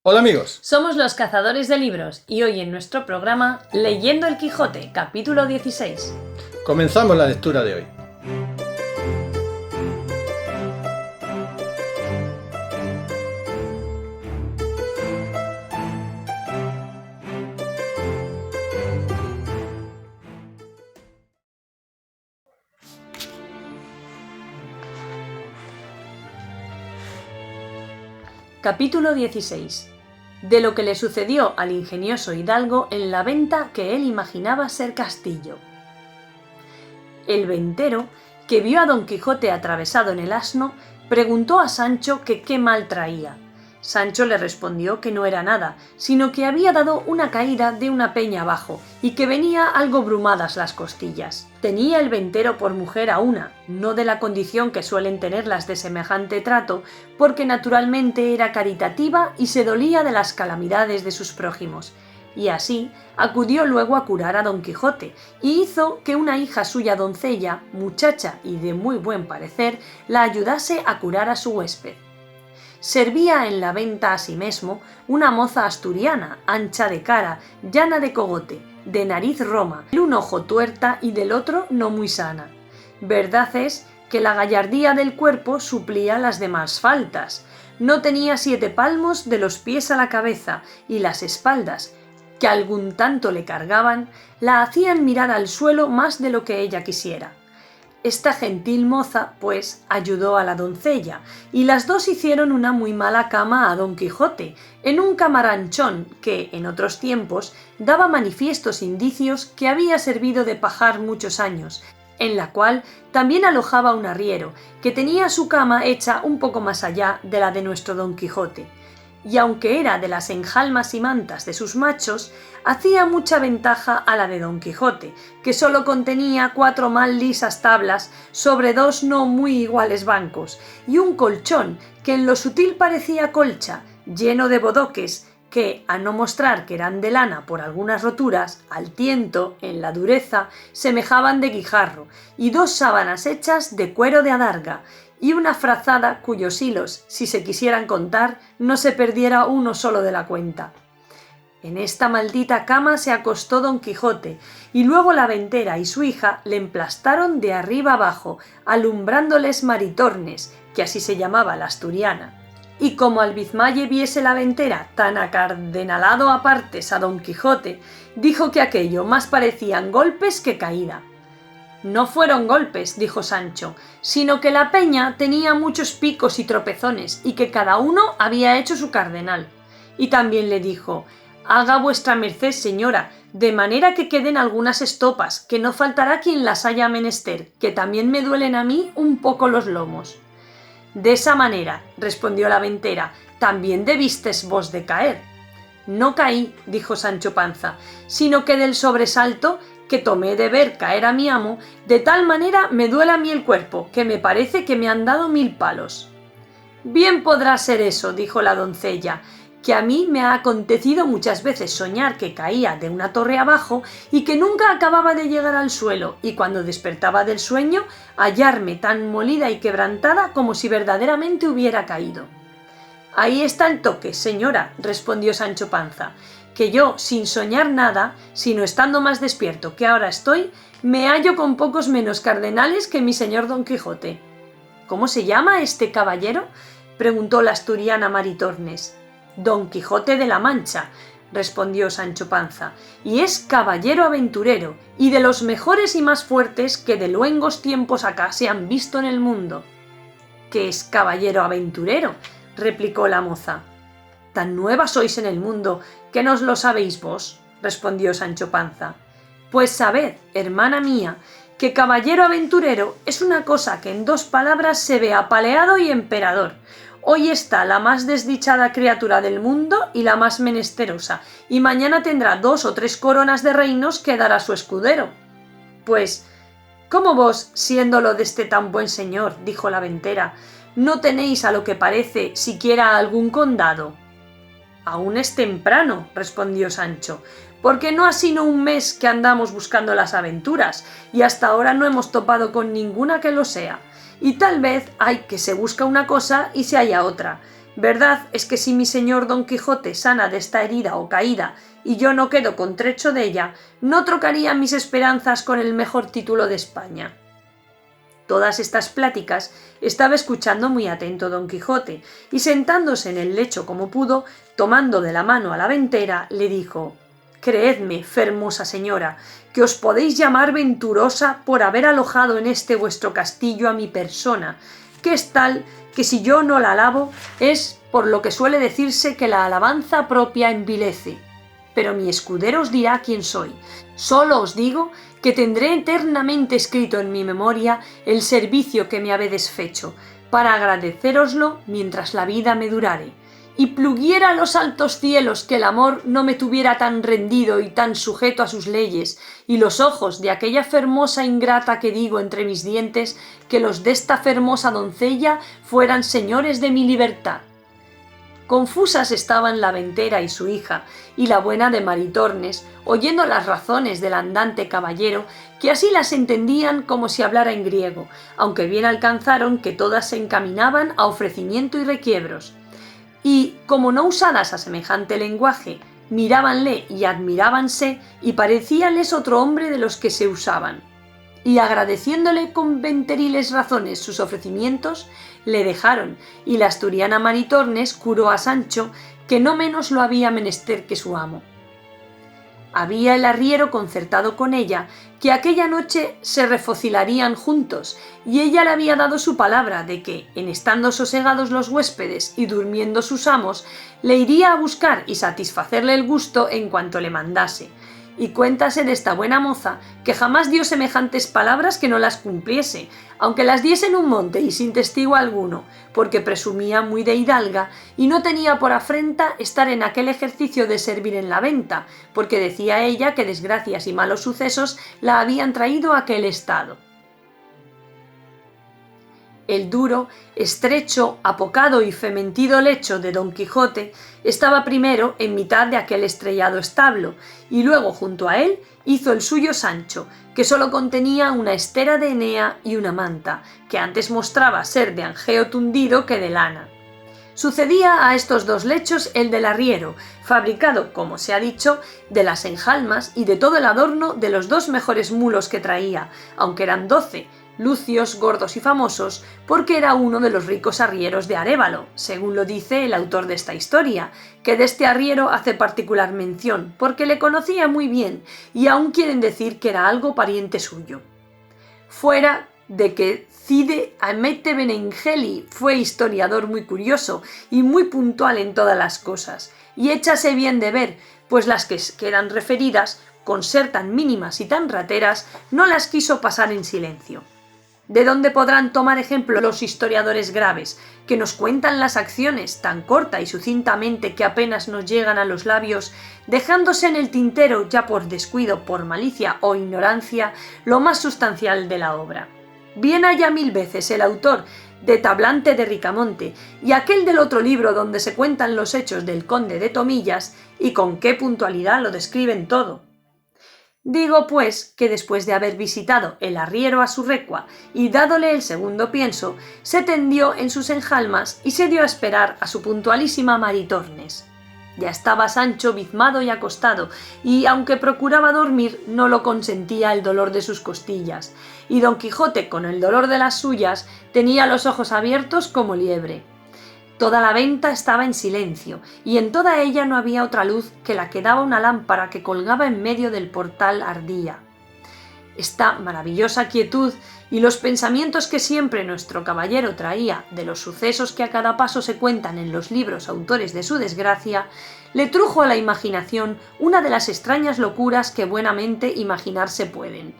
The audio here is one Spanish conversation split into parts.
Hola amigos, Somos los Cazadores de Libros y hoy en nuestro programa Leyendo el Quijote, capítulo 16. comenzamos la lectura de hoy. Capítulo 16. De lo que le sucedió al ingenioso hidalgo en la venta que él imaginaba ser castillo. El ventero, que vio a Don Quijote atravesado en el asno, preguntó a Sancho que qué mal traía. Sancho le respondió que no era nada, sino que había dado una caída de una peña abajo y que venía algo brumadas las costillas. Tenía el ventero por mujer a una, no de la condición que suelen tener las de semejante trato, porque naturalmente era caritativa y se dolía de las calamidades de sus prójimos. Y así acudió luego a curar a Don Quijote, y hizo que una hija suya doncella, muchacha y de muy buen parecer, la ayudase a curar a su huésped. Servía en la venta asimesmo una moza asturiana, ancha de cara, llana de cogote, de nariz roma, del un ojo tuerta y del otro no muy sana. Verdad es que la gallardía del cuerpo suplía las demás faltas. No tenía 7 palmos de los pies a la cabeza, y las espaldas, que algún tanto le cargaban, la hacían mirar al suelo más de lo que ella quisiera. Esta gentil moza, pues, ayudó a la doncella, y las dos hicieron una muy mala cama a Don Quijote, en un camaranchón que, en otros tiempos, daba manifiestos indicios que había servido de pajar muchos años, en la cual también alojaba un arriero, que tenía su cama hecha un poco más allá de la de nuestro Don Quijote. Y aunque era de las enjalmas y mantas de sus machos, hacía mucha ventaja a la de Don Quijote, que sólo contenía 4 mal lisas tablas sobre 2 no muy iguales bancos, y un colchón que en lo sutil parecía colcha, lleno de bodoques, que, a no mostrar que eran de lana por algunas roturas, al tiento, en la dureza, semejaban de guijarro, y 2 sábanas hechas de cuero de adarga, y una frazada cuyos hilos, si se quisieran contar, no se perdiera uno solo de la cuenta. En esta maldita cama se acostó Don Quijote, y luego la ventera y su hija le emplastaron de arriba abajo, alumbrándoles Maritornes, que así se llamaba la asturiana. Y como Albizmalle viese la ventera tan acardenalado a partes a Don Quijote, dijo que aquello más parecían golpes que caída. No fueron golpes, dijo Sancho, sino que la peña tenía muchos picos y tropezones, y que cada uno había hecho su cardenal. Y también le dijo: haga vuestra merced, señora, de manera que queden algunas estopas, que no faltará quien las haya menester, que también me duelen a mí un poco los lomos. De esa manera, respondió la ventera, también debistes vos de caer. No caí, dijo Sancho Panza, sino que del sobresalto que tomé de ver caer a mi amo, de tal manera me duele a mí el cuerpo, que me parece que me han dado 1000 palos. Bien podrá ser eso, dijo la doncella, que a mí me ha acontecido muchas veces soñar que caía de una torre abajo y que nunca acababa de llegar al suelo, y cuando despertaba del sueño, hallarme tan molida y quebrantada como si verdaderamente hubiera caído. Ahí está el toque, señora, respondió Sancho Panza, que yo, sin soñar nada, sino estando más despierto que ahora estoy, me hallo con pocos menos cardenales que mi señor Don Quijote. ¿Cómo se llama este caballero?, preguntó la asturiana Maritornes. Don Quijote de la Mancha, respondió Sancho Panza, y es caballero aventurero, y de los mejores y más fuertes que de luengos tiempos acá se han visto en el mundo. ¿Qué es caballero aventurero?, replicó la moza. Tan nueva sois en el mundo que no os lo sabéis vos, respondió Sancho Panza. Pues sabed, hermana mía, que caballero aventurero es una cosa que en 2 palabras se ve apaleado y emperador. Hoy está la más desdichada criatura del mundo y la más menesterosa, y mañana tendrá 2 o 3 coronas de reinos que dará su escudero. Pues, ¿cómo vos, siéndolo deste tan buen señor, dijo la ventera, no tenéis a lo que parece siquiera algún condado? Aún es temprano, respondió Sancho, porque no ha sino un mes que andamos buscando las aventuras, y hasta ahora no hemos topado con ninguna que lo sea, y tal vez hay que se busca una cosa y se halla otra. Verdad es que si mi señor Don Quijote sana de esta herida o caída, y yo no quedo con trecho de ella, no trocaría mis esperanzas con el mejor título de España. Todas estas pláticas estaba escuchando muy atento Don Quijote, y sentándose en el lecho como pudo, tomando de la mano a la ventera, le dijo: «Creedme, fermosa señora, que os podéis llamar venturosa por haber alojado en este vuestro castillo a mi persona, que es tal que si yo no la alabo es por lo que suele decirse que la alabanza propia envilece. Pero mi escudero os dirá quién soy. Solo os digo que tendré eternamente escrito en mi memoria el servicio que me habedes fecho, para agradecéroslo mientras la vida me durare. Y pluguiera a los altos cielos que el amor no me tuviera tan rendido y tan sujeto a sus leyes, y los ojos de aquella fermosa ingrata que digo entre mis dientes, que los desta fermosa doncella fueran señores de mi libertad». Confusas estaban la ventera y su hija, y la buena de Maritornes, oyendo las razones del andante caballero, que así las entendían como si hablara en griego, aunque bien alcanzaron que todas se encaminaban a ofrecimiento y requiebros. Y, como no usadas a semejante lenguaje, mirábanle y admirábanse, y parecíales otro hombre de los que se usaban. Y agradeciéndole con venteriles razones sus ofrecimientos, le dejaron, y la asturiana Maritornes curó a Sancho, que no menos lo había menester que su amo. Había el arriero concertado con ella que aquella noche se refocilarían juntos, y ella le había dado su palabra de que, en estando sosegados los huéspedes y durmiendo sus amos, le iría a buscar y satisfacerle el gusto en cuanto le mandase. Y cuéntase de esta buena moza que jamás dio semejantes palabras que no las cumpliese, aunque las diese en un monte y sin testigo alguno, porque presumía muy de hidalga y no tenía por afrenta estar en aquel ejercicio de servir en la venta, porque decía ella que desgracias y malos sucesos la habían traído a aquel estado. El duro, estrecho, apocado y fementido lecho de Don Quijote estaba primero en mitad de aquel estrellado establo, y luego junto a él hizo el suyo Sancho, que sólo contenía una estera de enea y una manta, que antes mostraba ser de angeo tundido que de lana. Sucedía a estos dos lechos el del arriero, fabricado, como se ha dicho, de las enjalmas y de todo el adorno de los dos mejores mulos que traía, aunque eran 12, lucios, gordos y famosos, porque era uno de los ricos arrieros de Arévalo, según lo dice el autor de esta historia, que de este arriero hace particular mención, porque le conocía muy bien, y aún quieren decir que era algo pariente suyo. Fuera de que Cide Hamete Benengeli fue historiador muy curioso y muy puntual en todas las cosas, y échase bien de ver, pues las que quedan referidas, con ser tan mínimas y tan rateras, no las quiso pasar en silencio. ¿De dónde podrán tomar ejemplo los historiadores graves, que nos cuentan las acciones tan corta y sucintamente que apenas nos llegan a los labios, dejándose en el tintero, ya por descuido, por malicia o ignorancia, lo más sustancial de la obra? Bien haya 1000 veces el autor de Tablante de Ricamonte y aquel del otro libro donde se cuentan los hechos del conde de Tomillas, y con qué puntualidad lo describen todo. Digo, pues, que después de haber visitado el arriero a su recua y dádole el segundo pienso, se tendió en sus enjalmas y se dio a esperar a su puntualísima Maritornes. Ya estaba Sancho bizmado y acostado, y aunque procuraba dormir, no lo consentía el dolor de sus costillas, y Don Quijote, con el dolor de las suyas, tenía los ojos abiertos como liebre. Toda la venta estaba en silencio, y en toda ella no había otra luz que la que daba una lámpara que colgaba en medio del portal ardía. Esta maravillosa quietud y los pensamientos que siempre nuestro caballero traía de los sucesos que a cada paso se cuentan en los libros autores de su desgracia, le trujo a la imaginación una de las extrañas locuras que buenamente imaginarse pueden,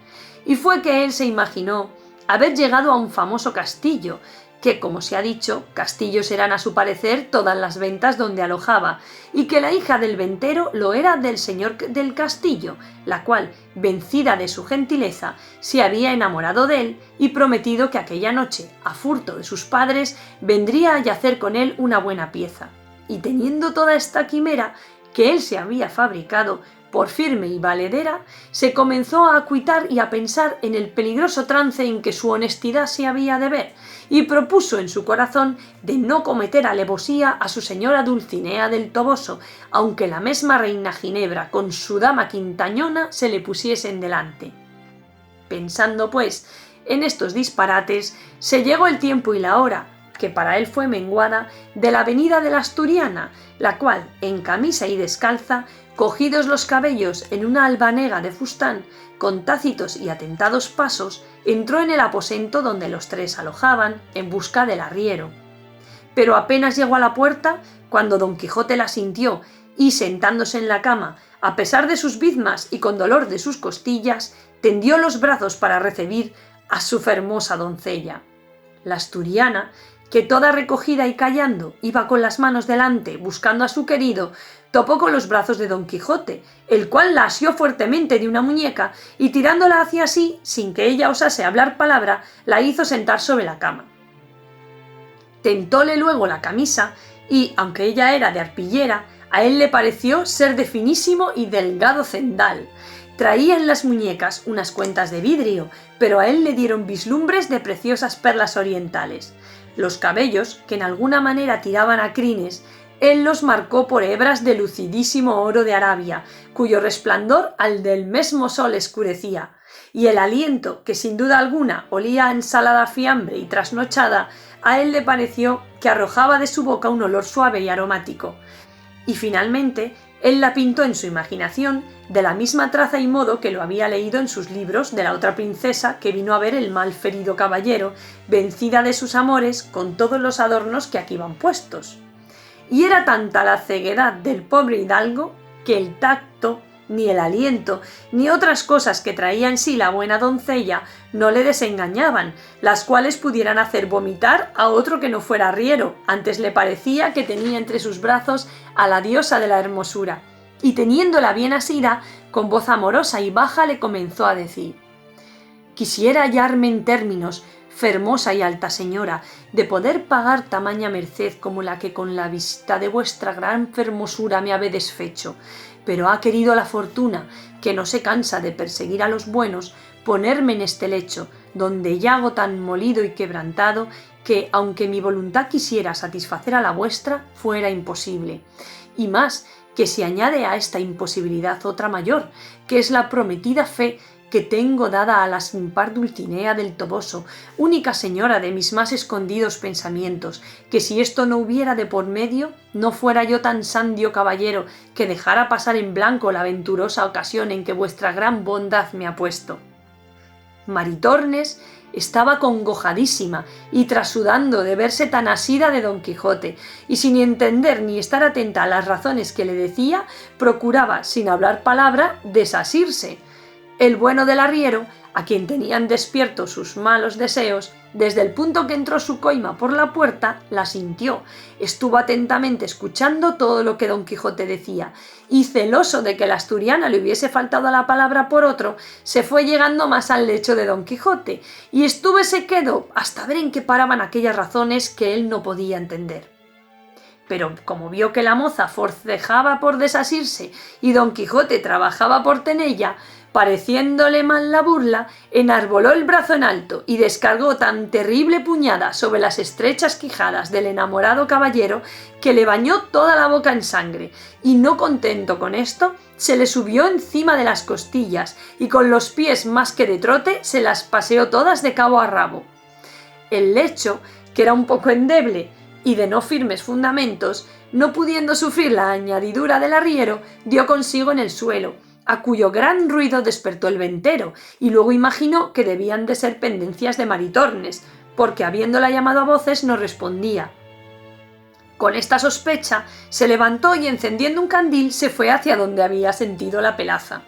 y fue que él se imaginó haber llegado a un famoso castillo, que, como se ha dicho, castillos eran a su parecer todas las ventas donde alojaba, y que la hija del ventero lo era del señor del castillo, la cual, vencida de su gentileza, se había enamorado de él y prometido que aquella noche, a furto de sus padres, vendría a yacer con él una buena pieza. Y teniendo toda esta quimera que él se había fabricado, por firme y valedera, se comenzó a acuitar y a pensar en el peligroso trance en que su honestidad se había de ver, y propuso en su corazón de no cometer alevosía a su señora Dulcinea del Toboso, aunque la mesma reina Ginebra con su dama quintañona se le pusiesen delante. Pensando, pues, en estos disparates, se llegó el tiempo y la hora, que para él fue menguada, de la venida de la asturiana, la cual, en camisa y descalza, cogidos los cabellos en una albanega de fustán, con tácitos y atentados pasos, entró en el aposento donde los tres alojaban, en busca del arriero. Pero apenas llegó a la puerta, cuando Don Quijote la sintió, y sentándose en la cama, a pesar de sus bizmas y con dolor de sus costillas, tendió los brazos para recibir a su fermosa doncella. La asturiana, que toda recogida y callando iba con las manos delante buscando a su querido, topó con los brazos de Don Quijote, el cual la asió fuertemente de una muñeca y tirándola hacia sí, sin que ella osase hablar palabra, la hizo sentar sobre la cama. Tentóle luego la camisa y, aunque ella era de arpillera, a él le pareció ser de finísimo y delgado cendal. Traía en las muñecas unas cuentas de vidrio, pero a él le dieron vislumbres de preciosas perlas orientales. Los cabellos, que en alguna manera tiraban a crines, él los marcó por hebras de lucidísimo oro de Arabia, cuyo resplandor al del mesmo sol escurecía, y el aliento, que sin duda alguna olía a ensalada fiambre y trasnochada, a él le pareció que arrojaba de su boca un olor suave y aromático. Y finalmente, él la pintó en su imaginación de la misma traza y modo que lo había leído en sus libros de la otra princesa que vino a ver el mal ferido caballero, vencida de sus amores con todos los adornos que aquí van puestos. Y era tanta la ceguedad del pobre hidalgo que el tacto, ni el aliento, ni otras cosas que traía en sí la buena doncella no le desengañaban, las cuales pudieran hacer vomitar a otro que no fuera arriero. Antes le parecía que tenía entre sus brazos a la diosa de la hermosura, y teniéndola bien asida, con voz amorosa y baja le comenzó a decir: «Quisiera hallarme en términos, fermosa y alta señora, de poder pagar tamaña merced como la que con la visita de vuestra gran fermosura me habedes fecho, pero ha querido la fortuna, que no se cansa de perseguir a los buenos, ponerme en este lecho, donde yago tan molido y quebrantado, que, aunque mi voluntad quisiera satisfacer a la vuestra, fuera imposible. Y más, que se añade a esta imposibilidad otra mayor, que es la prometida fe que tengo dada a la sin par Dulcinea del Toboso, única señora de mis más escondidos pensamientos, que si esto no hubiera de por medio, no fuera yo tan sandio caballero que dejara pasar en blanco la venturosa ocasión en que vuestra gran bondad me ha puesto». Maritornes estaba congojadísima y trasudando de verse tan asida de Don Quijote, y sin entender ni estar atenta a las razones que le decía, procuraba, sin hablar palabra, desasirse. El bueno del arriero, a quien tenían despiertos sus malos deseos, desde el punto que entró su coima por la puerta, la sintió, estuvo atentamente escuchando todo lo que Don Quijote decía, y celoso de que la asturiana le hubiese faltado a la palabra por otro, se fue llegando más al lecho de Don Quijote, y estúvese quedo hasta ver en qué paraban aquellas razones que él no podía entender. Pero como vio que la moza forcejaba por desasirse y Don Quijote trabajaba por tenella, pareciéndole mal la burla, enarboló el brazo en alto y descargó tan terrible puñada sobre las estrechas quijadas del enamorado caballero que le bañó toda la boca en sangre, y no contento con esto, se le subió encima de las costillas y con los pies más que de trote se las paseó todas de cabo a rabo. El lecho, que era un poco endeble y de no firmes fundamentos, no pudiendo sufrir la añadidura del arriero, dio consigo en el suelo, a cuyo gran ruido despertó el ventero, y luego imaginó que debían de ser pendencias de Maritornes, porque habiéndola llamado a voces no respondía. Con esta sospecha se levantó y encendiendo un candil se fue hacia donde había sentido la pelaza.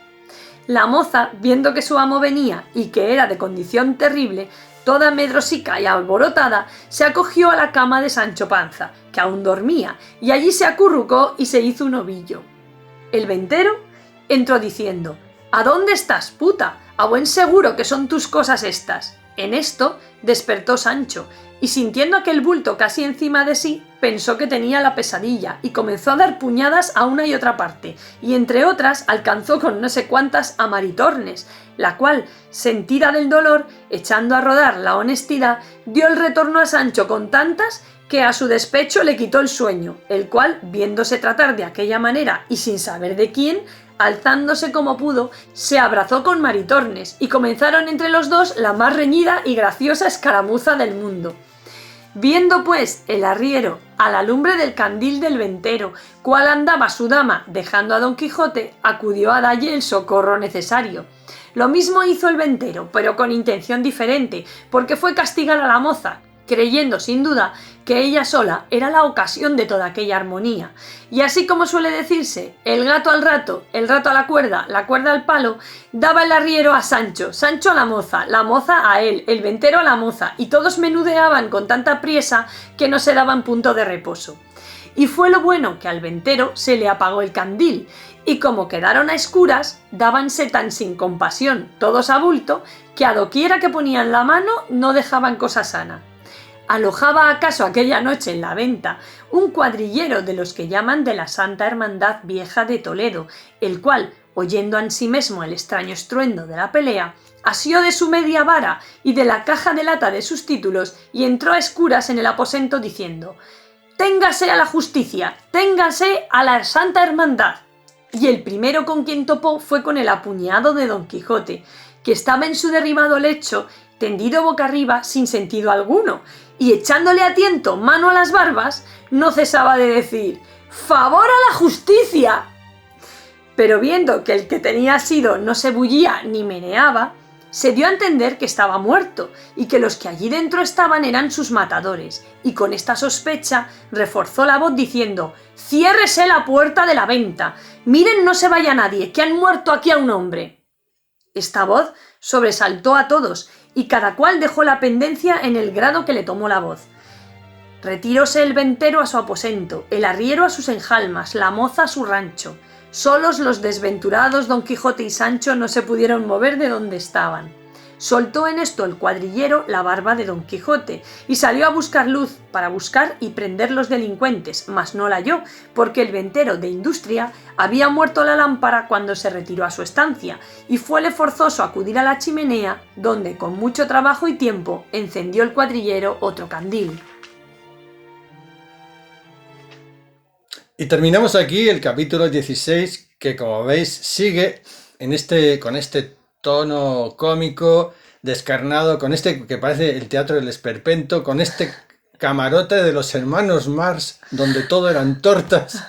La moza, viendo que su amo venía y que era de condición terrible, toda medrosica y alborotada, se acogió a la cama de Sancho Panza, que aún dormía, y allí se acurrucó y se hizo un ovillo. El ventero entró diciendo: «¿A dónde estás, puta? A buen seguro que son tus cosas estas». En esto despertó Sancho, y sintiendo aquel bulto casi encima de sí, pensó que tenía la pesadilla, y comenzó a dar puñadas a una y otra parte, y entre otras alcanzó con no sé cuántas a Maritornes, la cual, sentida del dolor, echando a rodar la honestidad, dio el retorno a Sancho con tantas que a su despecho le quitó el sueño, el cual, viéndose tratar de aquella manera y sin saber de quién, alzándose como pudo, se abrazó con Maritornes, y comenzaron entre los dos la más reñida y graciosa escaramuza del mundo. Viendo pues el arriero a la lumbre del candil del ventero, cuál andaba su dama dejando a Don Quijote, acudió a dalle el socorro necesario. Lo mismo hizo el ventero, pero con intención diferente, porque fue castigar a la moza, creyendo sin duda que ella sola era la ocasión de toda aquella armonía. Y así como suele decirse, el gato al rato, el rato a la cuerda al palo, daba el arriero a Sancho, Sancho a la moza a él, el ventero a la moza, y todos menudeaban con tanta priesa que no se daban punto de reposo. Y fue lo bueno que al ventero se le apagó el candil, y como quedaron a escuras, dábanse tan sin compasión, todos a bulto, que a doquiera que ponían la mano no dejaban cosa sana. ¿Alojaba acaso aquella noche en la venta un cuadrillero de los que llaman de la Santa Hermandad Vieja de Toledo, el cual, oyendo ansimesmo el extraño estruendo de la pelea, asió de su media vara y de la caja de lata de sus títulos y entró a escuras en el aposento diciendo: «Téngase a la justicia, téngase a la Santa Hermandad». Y el primero con quien topó fue con el apuñado de Don Quijote, que estaba en su derribado lecho, tendido boca arriba sin sentido alguno, y echándole a tiento mano a las barbas, no cesaba de decir: «¡Favor a la justicia!». Pero viendo que el que tenía asido no se bullía ni meneaba, se dio a entender que estaba muerto, y que los que allí dentro estaban eran sus matadores, y con esta sospecha reforzó la voz diciendo: «Ciérrese la puerta de la venta, miren no se vaya nadie, que han muerto aquí a un hombre». Esta voz sobresaltó a todos, y cada cual dejó la pendencia en el grado que le tomó la voz. Retiróse el ventero a su aposento, el arriero a sus enjalmas, la moza a su rancho. Solos los desventurados Don Quijote y Sancho no se pudieron mover de donde estaban. Soltó en esto el cuadrillero la barba de Don Quijote, y salió a buscar luz para buscar y prender los delincuentes, mas no la halló, porque el ventero de Industria había muerto la lámpara cuando se retiró a su estancia, y fuele forzoso acudir a la chimenea, donde con mucho trabajo y tiempo encendió el cuadrillero otro candil. Y terminamos aquí el capítulo 16, que como veis sigue con este tono cómico, descarnado, con este que parece el teatro del esperpento, con este camarote de los hermanos Marx, donde todo eran tortas,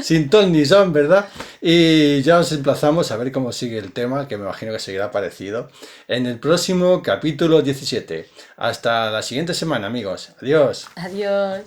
sin ton ni son, ¿verdad? Y ya os emplazamos a ver cómo sigue el tema, que me imagino que seguirá parecido, en el próximo capítulo 17. Hasta la siguiente semana, amigos. Adiós. Adiós.